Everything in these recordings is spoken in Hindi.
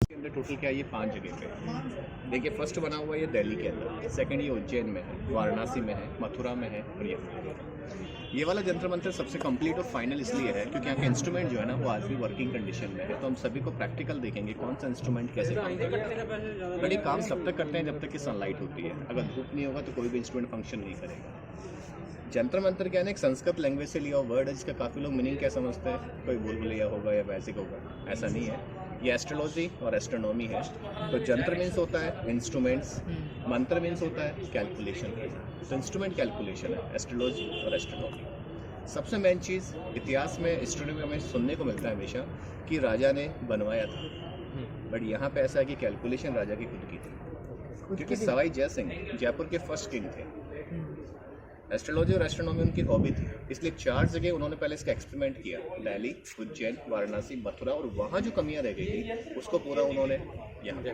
के अंदर टोटल क्या है, ये 5 जगह पे। देखिए फर्स्ट बना हुआ है ये दिल्ली के अंदर, सेकंड ये उज्जैन में है, वाराणसी में है, मथुरा में है और ये वाला जंतर मंतर सबसे कंप्लीट और फाइनल इसलिए है क्योंकि यहाँ के इंस्ट्रूमेंट जो है ना वो आज भी वर्किंग कंडीशन में है। तो हम सभी को प्रैक्टिकल देखेंगे कौन सा इंस्ट्रूमेंट कैसे काम करता है। बट ये काम तब तक करते हैं जब तक कि सनलाइट होती है। अगर धूप नहीं होगा तो कोई भी इंस्ट्रूमेंट फंक्शन नहीं करेगा। जंतर मंतर क्या है ना, एक संस्कृत लैंग्वेज से लिया हुआ वर्ड है जिसका काफ़ी लोग मीनिंग क्या समझते हैं, कोई भूल होगा या वैसे होगा, ऐसा नहीं है। ये एस्ट्रोलॉजी और एस्ट्रोनॉमी है। तो जंतर मीन्स होता है इंस्ट्रूमेंट्स, मंत्र मीन्स होता है कैलकुलेशन। तो इंस्ट्रूमेंट कैलकुलेशन है एस्ट्रोलॉजी और एस्ट्रोनॉमी। सबसे मेन चीज़ इतिहास में हिस्ट्री में हमें सुनने को मिलता है हमेशा कि राजा ने बनवाया था, बट यहाँ पे ऐसा है कि कैलकुलेशन राजा की खुद की थी, क्योंकि सवाई जय सिंह जयपुर के फर्स्ट किंग थे। एस्ट्रोलॉजी और एस्ट्रोनॉमी उनकी हॉबी थी, इसलिए 4 जगह उन्होंने पहले इसका एक्सपेरिमेंट किया, दिल्ली, उज्जैन, वाराणसी, मथुरा, और वहाँ जो कमियाँ रह गई थी उसको पूरा उन्होंने यहाँ किया।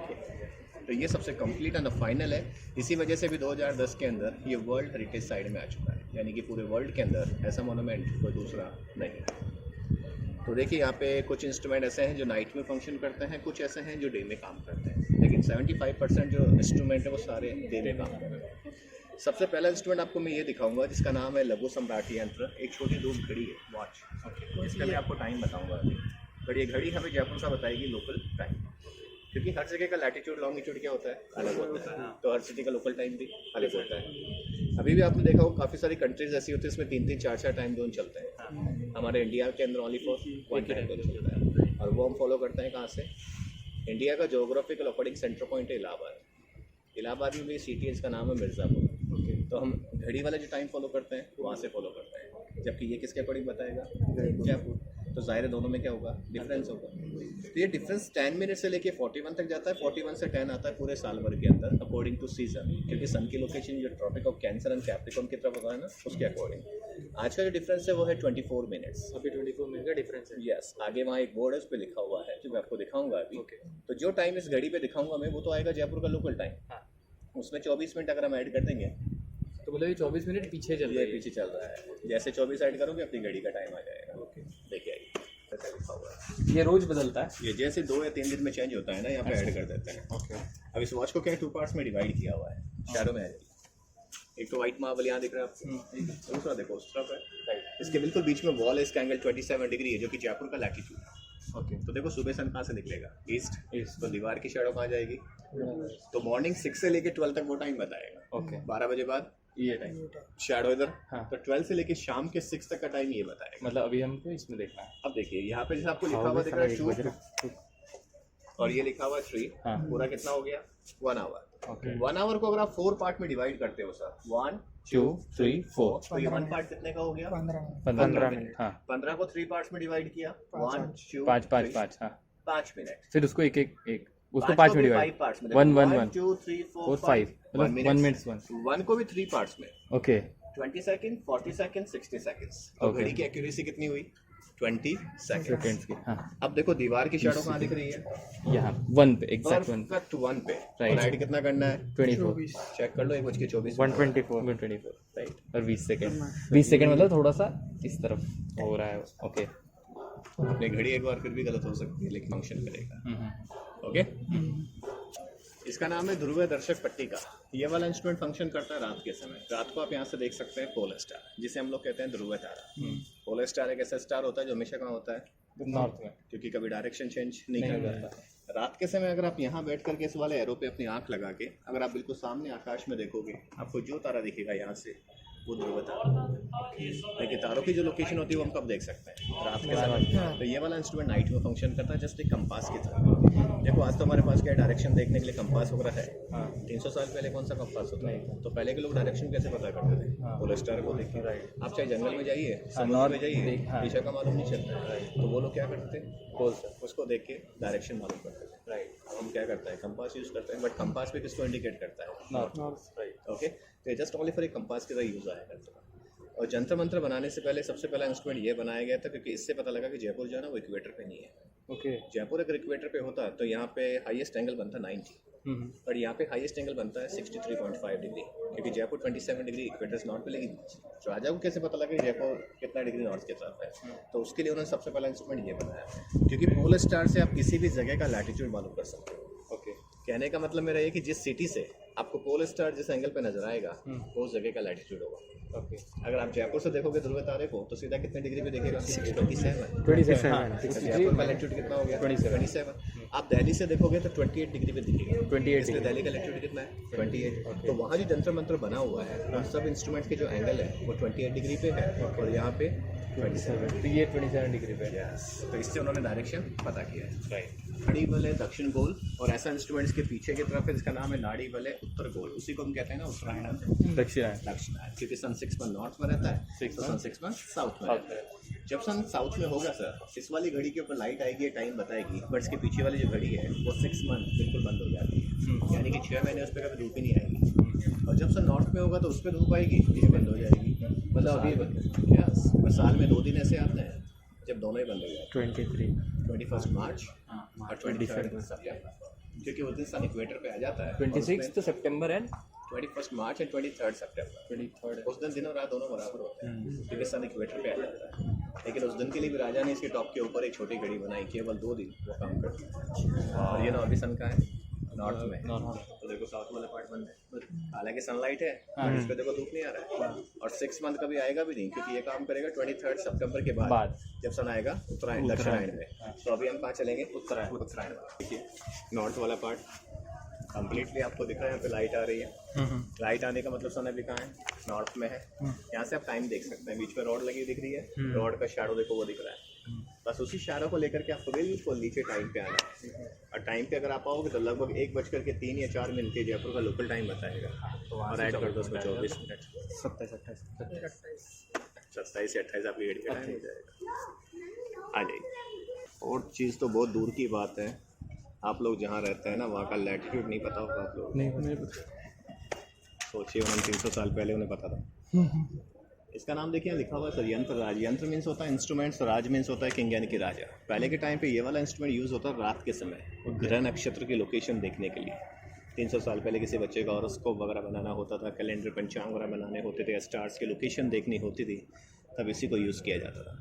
तो ये सबसे कंप्लीट एंड फाइनल है। इसी वजह से भी 2010 के अंदर ये वर्ल्ड हेरिटेज साइट में आ चुका है, यानी कि पूरे वर्ल्ड के अंदर ऐसा मोनूमेंट कोई दूसरा नहीं। तो देखिए यहाँ पे कुछ इंस्ट्रूमेंट ऐसे हैं जो नाइट में फंक्शन करते हैं, कुछ ऐसे हैं जो डे में काम करते हैं, लेकिन 75% जो इंस्ट्रूमेंट है वो सारे डे में काम कर रहे हैं। सबसे पहला इंस्ट्रूमेंट आपको मैं ये दिखाऊंगा जिसका नाम है लघु सम्राटी यंत्र। एक छोटी धूप घड़ी है, वॉच। ओके, इसका मैं आपको टाइम बताऊंगा अभी, बट ये घड़ी हमें जयपुर का बताएगी लोकल टाइम, क्योंकि हर जगह का लैटिट्यूड लॉन्गिट्यूड क्या होता है, अलग होता है। तो हर सिटी का लोकल टाइम भी अलग होता है। अभी भी आपने देखा हो काफ़ी सारी कंट्रीज ऐसी होती है इसमें 3-3, 4-4 टाइम जोन चलते हैं। हमारे इंडिया के अंदर ओनली फॉर 1 टाइम जोन चलता है, और वो हम फॉलो करते हैं कहाँ से, इंडिया का जोग्राफिकल ऑपरेटिंग सेंटर पॉइंट है इलाहाबाद। इलाहाबाद में भी सिटी है, इसका नाम है मिर्ज़ापुर। तो हम घड़ी वाला जो टाइम फॉलो करते हैं वहाँ से फॉलो करते हैं, जबकि ये किसके अकॉर्डिंग बताएगा, जयपुर। तो ज़ाहिर है दोनों में क्या होगा, डिफरेंस होगा। तो ये डिफरेंस 10 मिनट से लेके 41 तक जाता है, 41 से 10 आता है पूरे साल भर के अंदर अकॉर्डिंग टू सीजन, क्योंकि सन की लोकेशन जो tropic of cancer and capricorn की तरफ होता है ना, उसके अकॉर्डिंग। आज का जो डिफरेंस है वो है 24 मिनट्स। अभी 24 मिनट का डिफरेंस है। यस, आगे वहाँ एक बोर्ड है उस पर लिखा हुआ है जो मैं आपको दिखाऊंगा अभी। तो जो टाइम इस घड़ी पे दिखाऊंगा मैं वो तो आएगा जयपुर का लोकल टाइम। उसमें 24 मिनट अगर हम ऐड कर देंगे तो मतलब ये 24 मिनट पीछे चल रहा है। पीछे चल रहा है। जैसे 24 ऐड करोगे अपनी घड़ी का टाइम आ जाएगा। ओके, देखिए आइए ऐसा लिखा हुआ है। ये रोज बदलता है, ये जैसे 2 या 3 दिन में चेंज होता है ना, यहाँ पे ऐड कर देते हैं। ओके। अब इस वॉच को क्या 2 पार्ट्स में डिवाइड किया हुआ है, शैडो में है। एक तो व्हाइट मार्बल यहाँ दिख रहा है आपको, दूसरा देखो उस तरफ है। इसके बिल्कुल बीच में वॉल है, इसका एंगल 27 डिग्री है, जो कि जयपुर का लैटिट्यूड है। ओके, तो देखो सुबह सन कहाँ से निकलेगा, ईस्ट। तो दीवार की शैडो कहाँ जाएगी, तो मॉर्निंग 6 से लेके 12 तक वो टाइम बताएगा। ओके, 12 बजे बाद ये टाइम शैडो इधर। हाँ। तो 12 से लेके शाम के 6 तक का टाइम ये बताएगा। मतलब अभी हमको इसमें देखना है। अब देखिए यहाँ पे जैसे आपको लिखा हुआ दिख रहा है 2 और ये लिखा हुआ 3, हाँ। पूरा कितना हो गया, 1 आवर। ओके, 1 आवर को अगर आप 4 पार्ट में डिवाइड करते हो सर, 1 2 3 4, तो ये 1 पार्ट कितने का हो गया, 15 मिनट। हाँ, 15 को 3 पार्ट्स में डिवाइड किया, 1 2 5 5 5। हाँ, 5 मिनट। फिर उसको एक एक एक उसको 5 मिनट डिवाइड, 5 पार्ट्स में 1 1 1 2 3 4 5, मतलब 1 मिनट 1। 1 को भी 3 पार्ट्स में, okay, 20 second, 40 second, 60 seconds. Okay. घड़ी की एक्यूरेसी कितनी हुई, 20 सेकंड्स सेकंड्स की। हाँ, अब देखो दीवार की शैडो कहाँ दिख रही है, यहाँ 1 पे, एग्जैक्ट 1 परफेक्ट 1 पे। Right. और ऐड कितना करना है, 24, चेक कर लो, 1:24 124 राइट। और 20 सेकंड। 20 सेकंड मतलब थोड़ा सा इस तरफ हो रहा है। ओके, अपनी घड़ी एक बार फिर भी गलत हो सकती है लेकिन फंक्शन करेगा। ओके, इसका नाम है ध्रुव दर्शक पट्टिका। ये वाला इंस्ट्रूमेंट फंक्शन करता है रात के समय। रात को आप यहाँ से देख सकते हैं पोलर स्टार, जिसे हम लोग कहते हैं ध्रुव तारा। पोलर स्टार एक ऐसा स्टार होता है जो हमेशा कहाँ होता है, नॉर्थ में, क्योंकि कभी डायरेक्शन चेंज नहीं करता। रात के समय अगर आप यहाँ बैठ करके इस वाले एरो पे अपनी आंख लगा के अगर आप बिल्कुल सामने आकाश में देखोगे, आपको जो तारा दिखेगा यहाँ से वो ध्रुव तारा। लेकिन तारों की जो लोकेशन होती है वो हम कब देख सकते हैं, रात के समय। तो ये वाला इंस्ट्रूमेंट नाइट में फंक्शन करता है जस्ट एक कंपास की तरह। देखो आज तो हमारे पास क्या डायरेक्शन देखने के लिए कंपास वगैरह है। 300 साल पहले कौन सा कंपास होता है, तो पहले के लोग डायरेक्शन कैसे पता करते थे, पोलर स्टार को देख के। आप चाहे जंगल में जाइए, समुद्र में जाइए, दिशा का मालूम नहीं चलता है, तो वो लोग क्या करते थे, उसको देख के डायरेक्शन मालूम करते थे। राइट, हम क्या करते हैं, कंपास यूज करते हैं, बट कंपास भी किसको इंडिकेट करता है, नॉर्थ। राइट, ओके, तो जस्ट ओनली फॉर एक कंपास की तरह यूज आया करता है। और जंतर मंत्र बनाने से पहले सबसे पहला इंस्ट्रूमेंट ये बनाया गया था क्योंकि इससे पता लगा कि जयपुर जो है ना वो इक्वेटर पे नहीं है। ओके, जयपुर अगर इक्वेटर पे होता तो यहाँ पे हाईएस्ट एंगल बनता 90, पर यहाँ पे हाईएस्ट एंगल बनता है 63.5 डिग्री, क्योंकि जयपुर 27 डिग्री इक्वेटर नॉर्थ पे, लेकिन राजा को कैसे पता लगे जयपुर कितना डिग्री नॉर्थ की तरफ है? तो उसके लिए उन्होंने सबसे पहला इंस्ट्रूमेंट ये बनाया, क्योंकि पोलर स्टार से आप किसी भी जगह का लैटिट्यूड मालूम कर सकते हो। ओके, कहने का मतलब मेरा ये कि जिस सिटी से आपको पोलर स्टार जिस एंगल पे नजर आएगा वो उस जगह का लैटिट्यूड होगा। ओके, अगर आप जयपुर से देखोगे ध्रुव तारे को तो सीधा कितने डिग्री पे दिखेगा? 27। 27 हाँ, जयपुर का लैटिट्यूड कितना हो गया? 27। आप दिल्ली से देखोगे तो 28 डिग्री पे दिखेगा। 28 इसलिए दिल्ली का लैटिट्यूड कितना है? 28। तो वहाँ जो जंतर मंत्र बना हुआ है उन सब इंस्ट्रूमेंट के जो एंगल है वो 28 डिग्री पे है और यहाँ पे 27। तो ये 27 डिग्री पे। यस, तो इससे उन्होंने डायरेक्शन पता किया है। राइट। नाड़ी बल है दक्षिण गोल, और ऐसा इंस्ट्रूमेंट इसके पीछे की तरफ है जिसका नाम है नाड़ी बल है उत्तर गोल। उसी को हम कहते हैं ना उत्तरायण, दक्षिणायन, क्योंकि सन 6 मंथ नॉर्थ में रहता है तो सन 6 मंथ साउथ में रहता है। जब सन साउथ में होगा सर, इस वाली घड़ी के ऊपर लाइट आएगी, टाइम बताएगी, बट इसके पीछे वाली जो घड़ी है वो 6 मंथ बिल्कुल बंद हो जाती है, यानी कि 6 महीने उस पर कभी धूप ही नहीं आएगी। और जब सन नॉर्थ में होगा तो उस पर धूप आएगी, ये बंद हो जाएगी। मतलब अभी यस, पर साल में 2 दिन ऐसे आते हैं जब दोनों ही बंद हो जाते हैं, 21 मार्च और 23 सितंबर, क्योंकि उस दिन सन इक्वेटर पे आ जाता है। 26 सितंबर एंड 21 मार्च एंड 23 सितंबर, 23 उस दिन दिन और रात दोनों बराबर होते हैं, क्योंकि सन इक्वेटर पे आ जाता है। लेकिन उस दिन के लिए भी राजा ने इसके टॉप के ऊपर एक छोटी घड़ी बनाई, केवल 2 दिन वो काम करती है। और ये ना अभी सन का है नॉर्थ में, तो देखो साउथ वाला पार्ट बंद है, हालांकि सनलाइट है पर इस पे देखो धूप नहीं आ रहा है। और 6 मंथ कभी आएगा भी नहीं, क्योंकि ये काम करेगा 23 सितंबर के बाद जब सन आएगा उत्तरायण दक्षिणायन में। तो अभी हम कहाँ चलेंगे? उत्तरायण वाला। देखिए नॉर्थ वाला पार्ट कंप्लीटली आपको दिख रहा है, यहाँ पे लाइट आ रही है। लाइट आने का मतलब सन अभी कहाँ है? नॉर्थ में है। यहाँ से आप टाइम देख सकते हैं, बीच में रॉड लगी दिख रही है, रॉड का शैडो देखो वो दिख रहा है। बस उसी शैडो को लेकर के आपको बिल्कुल नीचे टाइम पे आना है। और टाइम पे अगर आप आओगे तो लगभग 1:03 या 4 मिनट के जयपुर का लोकल टाइम बताएगा। और ऐड कर दो उसमें 24 मिनट, 27 या 28 आपकी घड़ी का टाइम हो जाएगा। आ जाइए। और चीज़ तो बहुत दूर की बात है, आप लोग जहाँ रहते हैं ना वहाँ का लैटिट्यूड नहीं पता होगा आप लोग। नहीं पता। सोचिए उन्होंने 300 साल पहले उन्हें पता था। इसका नाम देखिए लिखा हुआ है सर, यंत्र राज। यंत्र मीन्स होता है इंस्ट्रूमेंट्स, राज मीन्स होता है किंग यानी कि राजा। पहले के टाइम पे ये वाला इंस्ट्रूमेंट यूज़ होता है रात के समय ग्रह नक्षत्र की लोकेशन देखने के लिए। 300 साल पहले किसी बच्चे का हॉरोस्कोप वगैरह बनाना होता था, कैलेंडर पंचांग वगैरह बनाने होते थे, स्टार्स की लोकेशन देखनी होती थी, तब इसी को यूज़ किया जाता था।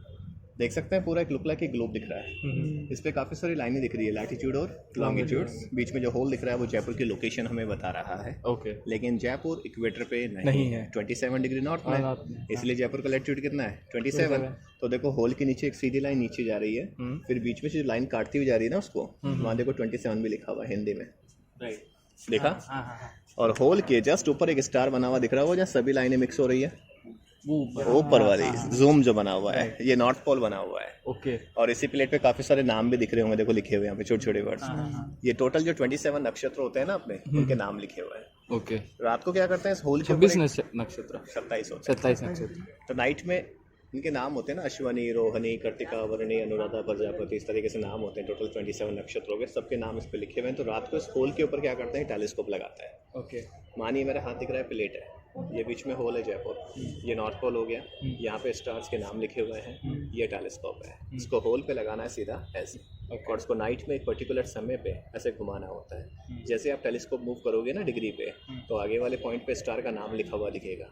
देख सकते हैं पूरा एक लुक लाइक एक ग्लोब दिख रहा है, इस पे काफ़ी सारी लाइनें दिख रही है, लैटिट्यूड और लॉन्गिट्यूड। बीच में जो होल दिख रहा है वो जयपुर की लोकेशन हमें बता रहा है। ओके, लेकिन जयपुर इक्वेटर पे नहीं है, 27 डिग्री नॉर्थ में, इसलिए जयपुर का लैटिट्यूड कितना है? 27। तो देखो होल के नीचे एक सीधी लाइन नीचे जा रही है, फिर बीच में से जो लाइन काटती हुई जा रही है ना उसको, वहाँ देखो 27 भी लिखा हुआ है हिंदी में, राइट, देखा? और होल के जस्ट ऊपर एक स्टार बना हुआ दिख रहा होगा, जहाँ सभी लाइनें मिक्स हो रही है, ऊपर वाली जूम जो बना हुआ है, ये नॉर्थ पोल बना हुआ है। ओके, और इसी प्लेट पे काफी सारे नाम भी दिख रहे होंगे, देखो लिखे हुए यहाँ पे छोटे छोटे वर्ड्स। ये टोटल जो 27 नक्षत्र होते हैं ना अपने, उनके नाम लिखे हुए हैं। ओके, रात को क्या करते हैं इस होल के 26 नक्षत्र, 27 होते हैं। 27 नक्षत्र। तो नाइट में इनके नाम होते हैं ना, अश्वनी, रोहिणी, कार्तिका, वर्णी, अनुराधा, प्रजापति, इस तरीके से नाम होते हैं। टोटल 27 नक्षत्र हो गए, सबके नाम इस पे लिखे हुए हैं। तो रात को इस होल के ऊपर क्या करते हैं, टेलीस्कोप लगाता है। ओके, मानिए मेरा हाथ दिख रहा है, प्लेट है, ये बीच में होल है जयपुर, ये नॉर्थ पोल हो गया, यहाँ पे स्टार्स के नाम लिखे हुए हैं, ये टेलीस्कोप है। इसको होल पे लगाना है सीधा ऐसे, और इसको नाइट में एक पर्टिकुलर समय पे ऐसे घुमाना होता है। जैसे आप टेलीस्कोप मूव करोगे ना डिग्री पे, तो आगे वाले पॉइंट पे स्टार का नाम लिखा हुआ दिखेगा।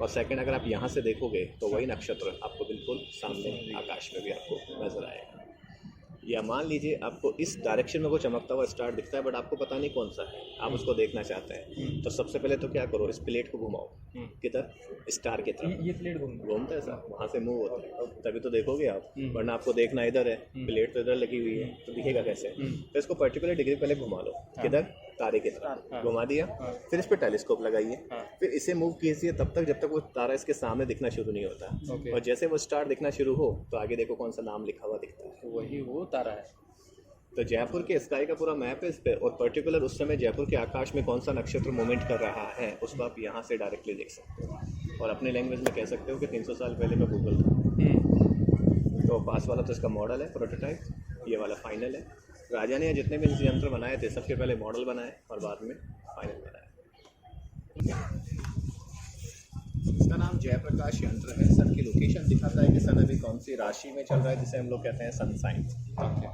और सेकंड अगर आप यहाँ से देखोगे तो वही नक्षत्र आपको बिल्कुल सामने आकाश में भी आपको नजर आएगा। या मान लीजिए आपको इस डायरेक्शन में वो चमकता हुआ स्टार दिखता है, बट आपको पता नहीं कौन सा है, आप उसको देखना चाहते हैं, तो सबसे पहले तो क्या करो, इस प्लेट को घुमाओ किधर, स्टार की तरफ। ये प्लेट घूमता है सर, वहाँ से मूव होता है, तभी तो देखोगे आप, वरना आपको देखना इधर है, प्लेट तो इधर लगी हुई है, तो दिखेगा कैसे? तो इसको पर्टिकुलर डिग्री पहले घुमा लो, किधर, तारे की तरफ घुमा दिया, फिर इस पर टेलीस्कोप लगाइए, फिर इसे मूव कीजिए तब तक जब तक वो तारा इसके सामने दिखना शुरू नहीं होता। और जैसे वो स्टार दिखना शुरू हो तो आगे देखो कौन सा नाम लिखा हुआ दिखता है, वही वो तारा है। तो जयपुर के स्काई का पूरा मैप है इस पे, और पर्टिकुलर उस समय जयपुर के आकाश में कौन सा नक्षत्र मूवमेंट कर रहा है उसको आप यहाँ से डायरेक्टली देख सकते हो। और अपने लैंग्वेज में कह सकते हो कि 300 साल पहले का गूगल था। तो पास वाला तो इसका मॉडल है, प्रोटोटाइप, ये वाला फाइनल है। राजा ने जितने भी यंत्र बनाए थे सबसे पहले मॉडल बनाए और बाद में फाइनल बनाया। इसका नाम जयप्रकाश यंत्र है। सन की लोकेशन दिखाता है कि सन अभी कौन सी राशि में चल रहा है, जिसे हम लोग कहते हैं सन साइन।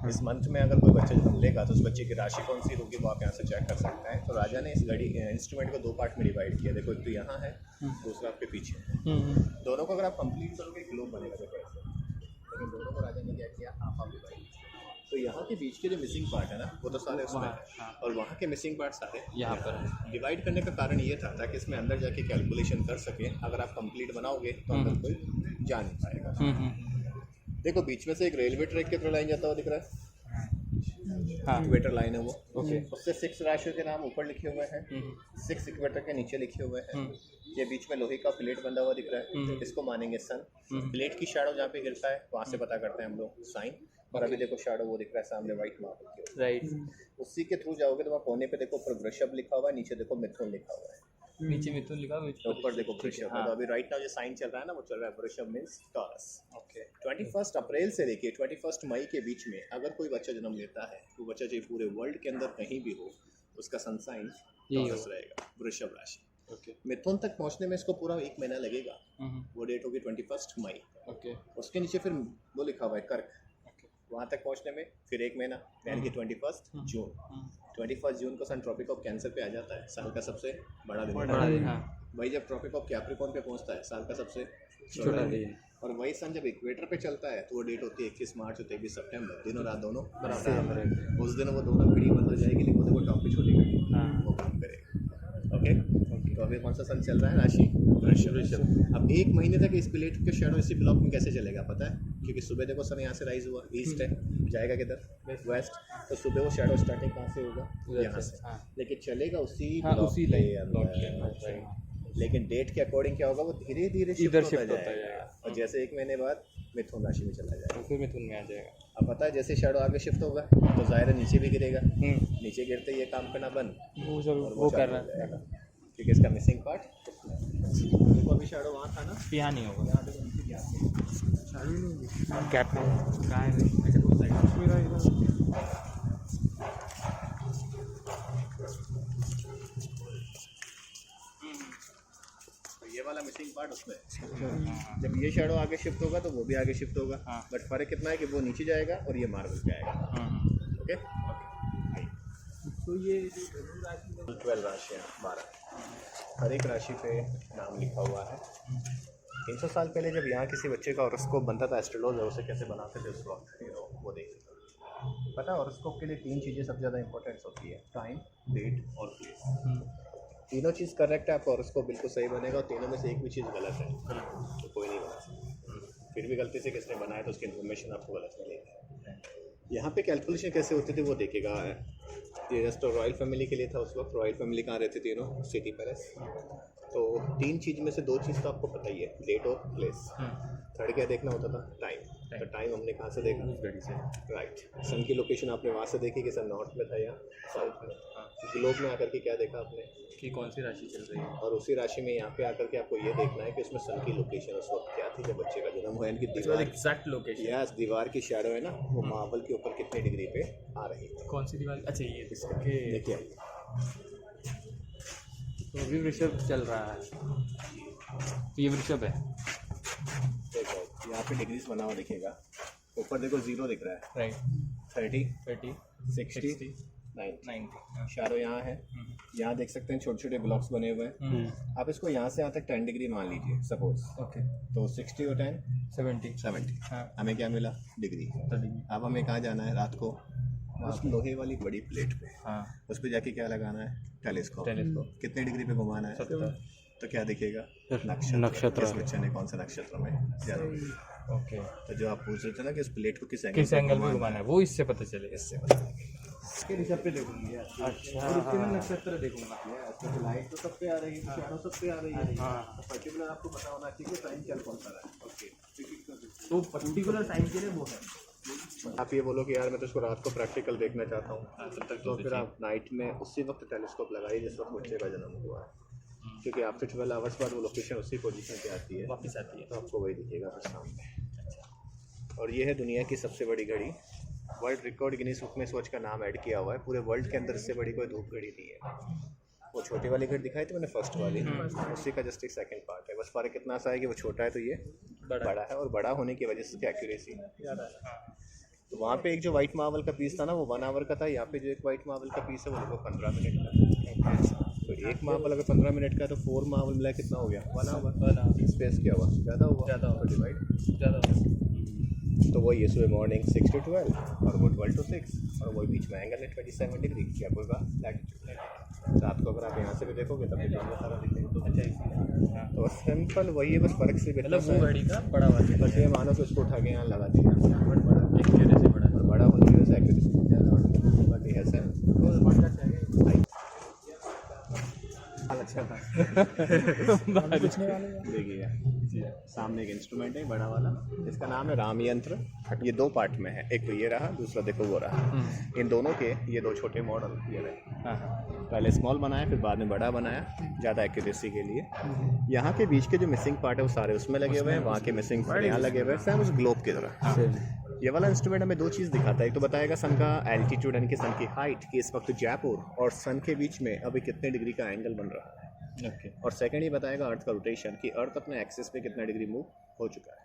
इस मंथ में अगर कोई बच्चा जन्म लेगा तो उस बच्चे की राशि कौन सी होगी वो आप यहाँ से चेक कर सकते हैं। तो राजा ने इस घड़ी इंस्ट्रूमेंट को 2 पार्ट में डिवाइड किया। देखो, एक तो यहाँ है, दूसरा आपके पीछे है। दोनों को अगर आप कंप्लीट करोगे ग्लोब बनेगा, देखो ऐसे। लेकिन दोनों को राजा ने क्या किया, हाफ हाफ डिवाइड। तो यहाँ के बीच के जो मिसिंग पार्ट है ना, वो तो सारे उसमें है, और वहाँ के मिसिंग पार्ट सारे यहाँ पर है। डिवाइड करने का कारण ये था ताकि इसमें अंदर जाके कैलकुलेशन कर सके। अगर आप कंप्लीट बनाओगे तो अंदर कोई जा नहीं पाएगा। देखो, बीच में से एक रेलवे ट्रैक की तरह लाइन जाता हुआ दिख रहा है, हाँ, इक्वेटर लाइन है वो। ओके। उससे 6 राशियों के नाम ऊपर लिखे हुए हैं, 6 इक्वेटर के नीचे लिखे हुए हैं। ये बीच में लोहे का प्लेट बंधा हुआ दिख रहा है, इसको मानेंगे सन। प्लेट की शैडो जहाँ पे गिरता है वहाँ से पता करते हैं हम लोग साइन। और अभी देखो शैडो वो दिख रहा है सामने व्हाइट मार्क, राइट। उसी के थ्रू जाओगे तो वहाँ कोने पे देखो ऊपर वृषभ लिखा हुआ है, नीचे देखो मिथुन लिखा हुआ है, नीचे मिथुन लिखा है, ऊपर देखो वृषभ। तो अभी राइट नाउ जो साइन चल रहा है ना, वो चल रहा है वृषभ मींस टॉरस। ओके। 21 अप्रैल से लेके 21 मई के बीच में अगर कोई बच्चा जन्म लेता है, वो बच्चा चाहे पूरे वर्ल्ड के अंदर कहीं भी हो, उसका सन साइन टॉरस रहेगा, वृषभ राशि। ओके। मिथुन तक पहुंचने में इसको पूरा 1 महीना लगेगा। वो डेट होगी 21 मई। ओके। उसके नीचे फिर वो लिखा हुआ है कर्क, वहाँ तक पहुँचने में फिर 1 महीना, यानी कि 21 जून। 21 जून को सन ट्रॉपिक ऑफ कैंसर पे आ जाता है, साल का सबसे बड़ा दिन। वही जब ट्रॉपिक ऑफ कैप्रिकॉर्न पे पहुँचता है, साल का सबसे छोटा दिन। और वही सन जब इक्वेटर पे चलता है तो वो डेट होती है 21 मार्च और 23 सितंबर। दिन और रात दोनों बराबर है। उस दिन वो दोनों घड़ी बंद हो जाएगी, लेकिन वो टॉप पे छोड़ेगा, वो काम करेगा। ओके। तो अभी कौन सा सन चल रहा है, राशि वृषभ। अब 1 महीने तक इस प्लेट के शैडो इसी ब्लॉक में कैसे चलेगा पता है? क्योंकि सुबह देखो सन यहाँ से राइज हुआ, ईस्ट है, जाएगा किधर, वेस्ट। तो सुबह वो शैडो स्टार्टिंग कहाँ से होगा, यहाँ से। लेकिन चलेगा उसी ब्लॉक के अंदर। लेकिन डेट के अकॉर्डिंग क्या होगा, वो धीरे धीरे शिफ्ट होता जाएगा। और जैसे 1 महीने बाद मिथुन राशि में चला जाएगा, फिर मिथुन में आ जाएगा। अब पता है जैसे शैडो आगे शिफ्ट होगा तो ज़ाहिर है नीचे भी गिरेगा, नीचे गिरते ही ये काम करना बंद, वो करना जाएगा, क्योंकि इसका मिसिंग पार्ट। देखो अभी शैडो वहाँ था ना, यहाँ नहीं होगा, यहाँ देखो नीचे गया शैडो ही नहीं, कैप कहाँ है, अच्छा दो साइड। ये वाला मिसिंग पार्ट उसमें है। जब ये शैडो आगे शिफ्ट होगा तो वो भी आगे शिफ्ट होगा, बट फर्क कितना है कि वो नीचे जाएगा और ये मार्बल पे आएगा। ओके। तो ये 12 राशियाँ 12, हर एक राशि पे नाम लिखा हुआ है। 300 साल पहले जब यहाँ किसी बच्चे का हॉरोस्कोप बनता था, एस्ट्रोलॉजर उसे कैसे बनाते थे उस वक्त, वो देखिए। पता है हॉरोस्कोप के लिए 3 चीज़ें सबसे ज़्यादा इंपॉर्टेंट होती है, टाइम, डेट और प्लेस। तीनों चीज़ करेक्ट है आपका हॉरोस्कोप बिल्कुल सही बनेगा, और तीनों में से एक भी चीज़ गलत है तो कोई नहीं बना सकता। फिर भी गलती से किसने बनाया तो उसकी इन्फॉर्मेशन आपको गलत मिलेगी। यहाँ पे कैलकुलेशन कैसे होती थी वो देखेगा। ये जस्ट रॉयल फैमिली के लिए था उस वक्त। रॉयल फैमिली कहाँ रहती थी, सिटी पैलेस। तो 3 चीज़ में से 2 चीज़ तो आपको पता ही है, डेट और प्लेस। थर्ड क्या देखना होता था, टाइम। तो टाइम हमने कहाँ से देखा, घड़ी से, राइट। सन की लोकेशन आपने वहाँ से देखी कि सन नॉर्थ में था या साउथ में। ग्लोब में आकर के क्या देखा आपने कि कौन सी राशि चल रही है, और उसी राशि में यहाँ पे आकर के आपको ये देखना है कि उसमें सन की लोकेशन उस वक्त क्या थी जब बच्चे का जन्म हुआ। इनकी दीवार एग्जैक्ट लोकेशन, यस, दीवार की शैडो है ना, वो मार्बल के ऊपर कितने डिग्री पे आ रही है, कौन सी दीवार। अच्छा ये देखिए, तो अभी वृषभ चल रहा है, तो ये वृषभ है। देखो यहाँ पे डिग्रीज बना हुआ दिखेगा, ऊपर देखो 0 दिख रहा है, राइट। 30, 60, 90। शैडो यहाँ है, यहाँ देख सकते हैं छोटे छोटे ब्लॉक्स बने हुए हैं। आप इसको यहाँ से यहाँ तक 10 डिग्री मान लीजिए सपोज। ओके। तो 60 और 10 70। हमें क्या मिला, डिग्री। अब हमें कहाँ जाना है रात को, उस लोहे वाली बड़ी प्लेट पे। उस पर जाके क्या लगाना है, टेलीस्कोप। कितने डिग्री पे घुमाना है, तो क्या दिखेगा, नक्षत्र। इस बच्चे ने कौन सा नक्षत्र में जाना। ओके। तो जो आप पूछ रहे थे ना कि इस प्लेट को किस एंगल पे घुमाना है, वो इससे पता चलेगा, इससे पता चलेगा। इसके रिजर्व पे देखूंगी। अच्छा। और इसके मैं नक्षत्र देखूंगा, तो लाइट तो सब पे आ रही है, शैडो सब पे आ रही है। तो पर्टिकुलर आपको पता होना चाहिए कि साइन चल कौन सा रहा है। ओके। तो पर्टिकुलर साइन के लिए वो है। आप ये बोलो कि यार मैं तो इसको रात को प्रैक्टिकल देखना चाहता हूँ, तब तक तो फिर आप नाइट में उसी वक्त टेलीस्कोप लगाइए जिस वक्त बच्चे का जन्म हुआ है, क्योंकि आफ्टर 12 आवर्स बाद वो लोकेशन उसी पोजीशन पे आती है, वापस आती है, तो आपको वही दिखेगा फिर सामने। और ये है दुनिया की सबसे बड़ी घड़ी। वर्ल्ड रिकॉर्ड गिनीज बुक में इस वॉच का नाम ऐड किया हुआ है। पूरे वर्ल्ड के अंदर इससे बड़ी कोई धूप घड़ी नहीं है। वो छोटी वाली घड़ी दिखाई थी मैंने फर्स्ट वाली, उसी का जस्ट एक सेकंड पार्ट है। बस फर्क इतना सा है कि वो छोटा है तो ये बड़ा है, और बड़ा होने की वजह से इसकी एक्यूरेसी ज़्यादा है। तो वहाँ पे एक जो वाइट मार्बल का पीस था ना वो 1 आवर का था, यहाँ पे जो एक वाइट मार्बल का पीस है वो लगभग 15 मिनट का है। तो एक मार्बल अगर 15 मिनट का है तो 4 मार्बल मिला कितना हो गया 1 आवर। स्पेस क्या हुआ, ज़्यादा हुआ, डिवाइड ज़्यादा हुआ। तो वही है सुबह मॉर्निंग 6 to 12 और वो 12 to 6, और वही बीच में एंगल है 27 डिग्री जयपुर का लैटिट्यूड। रात को अगर आप यहाँ से भी देखोगे तब भी दोनों सारा दिखेगा। तो सिंपल वही है, बस फर्क से मतलब वो घड़ी का बड़ा वाला, बस ये मानो कि उसको उठा के यहाँ लगा दिया, बड़ा होने की वजह से एक्यूरेसी ज़्यादा, बाकी ऐसा है। अच्छा देखिए सामने एक इंस्ट्रूमेंट है बड़ा वाला, इसका नाम है राम यंत्र। ये 2 पार्ट में है, एक तो ये रहा, दूसरा देखो वो रहा। इन दोनों के ये 2 छोटे मॉडल ये रहे। पहले स्मॉल बनाया फिर बाद में बड़ा बनाया ज़्यादा एक्यूरेसी के लिए। यहाँ के बीच के जो मिसिंग पार्ट है वो सारे उसमें लगे हुए हैं, वहाँ के मिसिंग पार्ट यहाँ लगे हुए हैं, सेम उस ग्लोब की तरह। ये वाला इंस्ट्रूमेंट हमें 2 चीज़ दिखाता है, एक तो बताएगा सन का एल्टीट्यूड यानी कि सन की हाइट कि इस वक्त जयपुर और सन के बीच में अभी कितने डिग्री का एंगल बन रहा है। और सेकंड ये बताएगा अर्थ का रोटेशन कि अर्थ अपने एक्सिस पे कितना डिग्री मूव हो चुका है।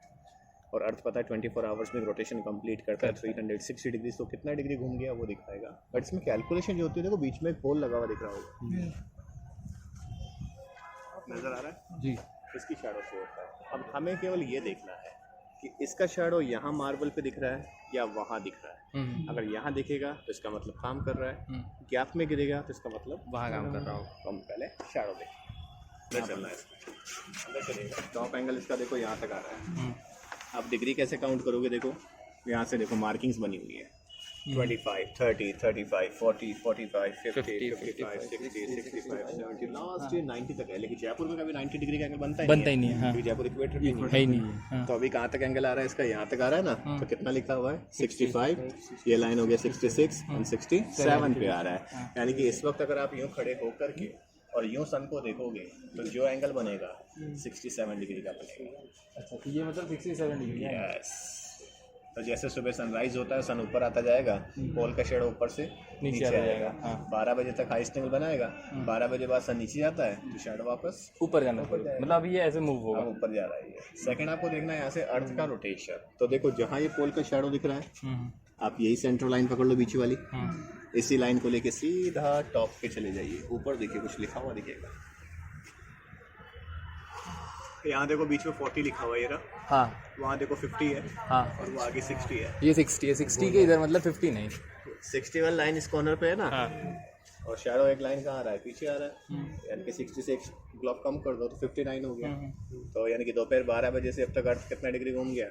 और अर्थ पता है 24 आवर्स में रोटेशन कंप्लीट करता है 360 डिग्री, तो कितना डिग्री घूम गया वो दिखाएगा। बट इसमें कैलकुलेशन जो होती है देखो बीच में एक होल लगा हुआ दिख रहा होगा, नजर आ रहा है जी, इसकी शैडो से होता है। अब हमें केवल ये देखना है कि इसका शैडो यहाँ मार्बल पे दिख रहा है या वहाँ दिख रहा है। अगर यहाँ दिखेगा तो इसका मतलब काम कर रहा है, गैप में गिरेगा तो इसका मतलब वहाँ काम कर रहा हो। तो हम पहले शैडो देखें, चलना है इसका चलेगा। टॉप एंगल इसका देखो यहाँ तक आ रहा है। आप डिग्री कैसे काउंट करोगे, देखो यहाँ से देखो मार्किंग्स बनी हुई है 25, 30, 35, 40, 45, 50, 55, 60, 65, 70, लास्ट 90 तक है। लेकिन जयपुर में कभी 90 डिग्री का एंगल बनता ही नहीं है, क्योंकि जयपुर इक्वेटर भी है ही नहीं। तो अभी कहाँ तक एंगल आ रहा है इसका, यहाँ तक आ रहा है ना। तो कितना लिखा हुआ है 65, ये लाइन हो गया 66 और 67 पे आ रहा है। यानी कि इस वक्त अगर आप यूँ खड़े होकर के और यूँ सन को देखोगे तो जो एंगल बनेगा 67 डिग्री का बनेगा। अच्छा, तो ये मतलब 67 डिग्री है। यस। तो जैसे सुबह सनराइज होता है, सन ऊपर आता जाएगा, पोल का शेडो ऊपर से नीचे आ जाएगा। 12 बजे तक हाईएस्ट एंगल बनाएगा, 12 बजे बाद सन नीचे जाता है तो शेडो वापस ऊपर जाना पड़ेगा। मतलब अभी ये ऐसे मूव होगा, ऊपर जा रहा है। सेकंड आपको देखना है यहाँ से अर्थ का रोटेशन। तो देखो जहाँ ये पोल का शेडो दिख रहा है, आप यही सेंट्रल लाइन पकड़ लो बीच वाली, इसी लाइन को लेके सीधा टॉप पे चले जाइए। ऊपर देखिए कुछ लिखा हुआ दिखेगा, यहाँ देखो बीच में 40 लिखा हुआ है ये रहा। हाँ, वहाँ देखो 50 है। हाँ, और वो आगे 60 है। ये 60 है, 60 के इधर मतलब 50 नहीं, 61 लाइन इस कॉर्नर पे है ना। हाँ। और शैडो एक लाइन कहाँ आ रहा है, पीछे आ रहा है। यानी कि 60 से एक ब्लॉक कम कर दो तो 59 हो गया। तो यानी कि दोपहर 12 बजे से अब तक अर्थ कितना डिग्री घूम गया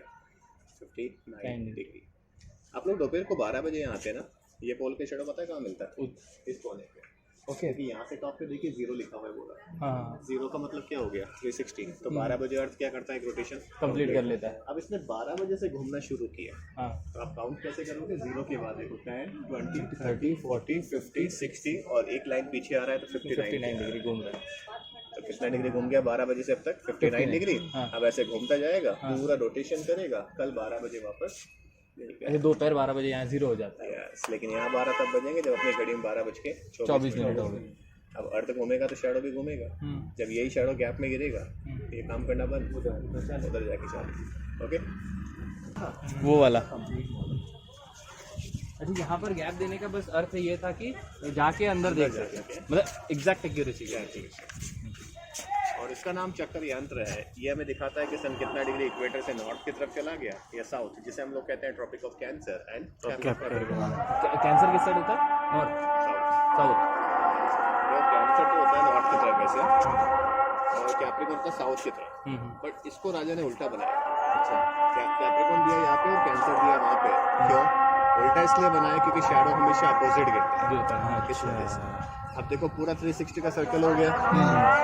59 डिग्री। आप लोग दोपहर को 12 बजे यहाँ आते हैं ना, ये पोल के शैडो पता है कहाँ मिलता है, इस कोने पे। ओके, यहाँ से टॉप पे देखिए 0 लिखा हुआ है पूरा। हाँ, 0 का मतलब क्या हो गया 360। तो 12 बजे अर्थ क्या करता है, एक रोटेशन कंप्लीट कर लेता है। अब इसने 12 बजे से घूमना शुरू किया। हाँ, तो आप काउंट कैसे करोगे, 0 के बाद देखो 10, 20, 30, 40, 50, 60 और एक लाइन पीछे आ रहा है तो 59 डिग्री घूम रहा है। तो कितना डिग्री घूम गया 12 बजे से अब तक 59 डिग्री। अब ऐसे घूमता जाएगा, पूरा रोटेशन करेगा, कल 12 बजे वापस दोपहर 12 बजे यहाँ 0 हो जाता है। लेकिन यहाँ 12 तब बजेंगे जब अपनी घड़ी में 12 बज के 24 मिनट हो गए। अब अर्थ घूमेगा तो शैडो भी घूमेगा। जब यही शैडो गैप में गिरेगा ये काम करना बंद, उधर जाके चालू। ओके, वो वाला। अच्छा, यहाँ पर गैप देने का बस अर्थ ये था कि जाके अंदर देख सके, मतलब एग्जैक्ट एक्यूरेसी। और इसका नाम चक्कर यंत्र है। ये हमें दिखाता है कि सन कितना डिग्री इक्वेटर से नॉर्थ की तरफ चला गया या साउथ, जिसे हम लोग कहते हैं tropic of cancer and cancer किस साइड होता है, नॉर्थ साउथ। कैंसर तो होता है नॉर्थ की तरफ वैसे, और कैप्रिकॉर्न होता है साउथ की तरफ। बट इसको राजा ने उल्टा बनाया। अच्छा, कैप्रिकॉर्न दिया यहाँ पे और कैंसर दिया वहाँ पे। क्यों उल्टा इसलिए बनाया, क्योंकि शैडो हमेशा अपोजिट गिरता है। किस वजह से? अब देखो पूरा 360 का सर्कल हो गया,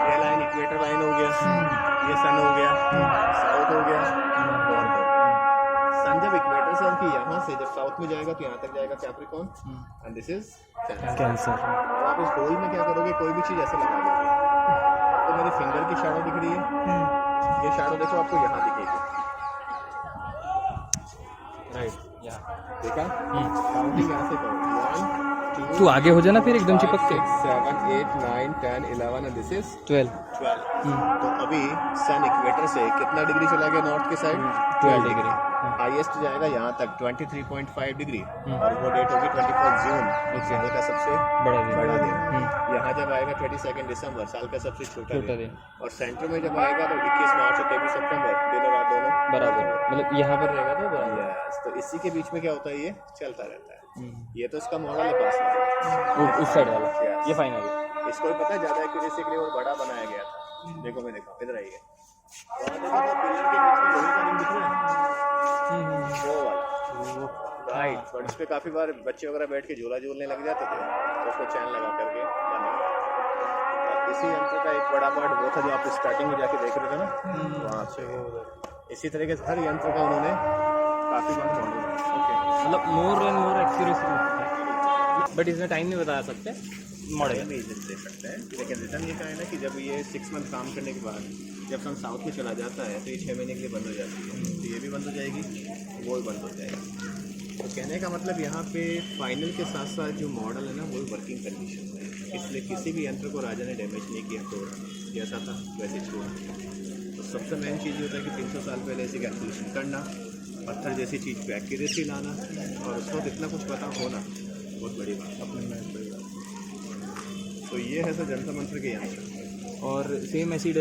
ये लाइन इक्वेटर लाइन हो गया, ये सन हो गया, साउथ हो गया, नॉर्थ हो गया। सन जब इक्वेटर से उनकी यहाँ से जब साउथ में जाएगा तो यहाँ तक जाएगा Capricorn and this is cancer. अब आप इस होल में क्या करोगे, कोई भी चीज़ ऐसे लगा दोगे तो मेरी फिंगर की शैडो दिख रही है, ये शैडो देखो आपको यहाँ दिखेगी। राइट, देखा? काउंटिंग यहाँ से करो 1 तू आगे हो जाना फिर एकदम चिपक के 7, 8, 9, 10, 11 एंड दिस इज 12 12। तो अभी सन इक्वेटर से कितना डिग्री चला गया नॉर्थ के साइड? 12 डिग्री। हाईएस्ट जाएगा यहाँ तक 23.5 डिग्री, और वो डेट होगी 21 जून, साल का सबसे बड़ा दिन। यहाँ जब आएगा 22 दिसंबर, साल का सबसे छोटा दिन। और सेंटर में जब आएगा तो 21 मार्च और 23 सितंबर, दिन और रात दोनों बराबर, मतलब यहाँ पर रहेगा तो बराबर। यस, तो इसी के बीच में क्या होता है, ये चलता रहता है। ये तो इसका मॉडल है पास उस साइड वाला, ये फाइनल। इसको भी पता है ज़्यादा एक्यूरेसी के लिए और बड़ा बनाया गया था। देखो मैं देखो इधर आइए, वहाँ देखो तो पिलर के बीच में लोहे का रिंग दिख रहा है, वो वाला राइट। और इस पे काफ़ी बार बच्चे वगैरह बैठ के झूला झूलने लग जाते थे, तो उसको चैन लगा करके बना। और इसी यंत्र का एक बड़ा पार्ट वो था जो आप स्टार्टिंग में जाके देख रहे थे ना, वहाँ से वो उधर। इसी तरीके से हर यंत्र का उन्होंने काफ़ी बार मॉडल मतलब more and more accuracy, but इसमें टाइम नहीं बता सकते मॉडल में दे सकते हैं। लेकिन रिटर्न ये कहा है ना कि जब ये 6 मंथ काम करने के बाद जब सन साउथ में चला जाता है तो ये 6 महीने के लिए बंद हो जाती है। तो ये भी बंद हो जाएगी, वो भी बंद हो जाएगी। तो कहने का मतलब यहाँ पे फाइनल के साथ साथ जो मॉडल है ना वो वर्किंग कंडीशन है, इसलिए किसी भी यंत्र को राजा ने डैमेज नहीं किया, तोड़ा जैसा था वैसे छोड़ दिया। तो सबसे मेन चीज़ ये होता है कि 300 साल पहले ऐसी कैलकुलेशन करना, पत्थर जैसी चीज़ पे एक्यूरेसी लाना, और उसको इतना कुछ पता होना बहुत बड़ी बात, अपने में बड़ी बात। तो ये है सर जंतर मंत्र के यंत्र। और सेम ऐसी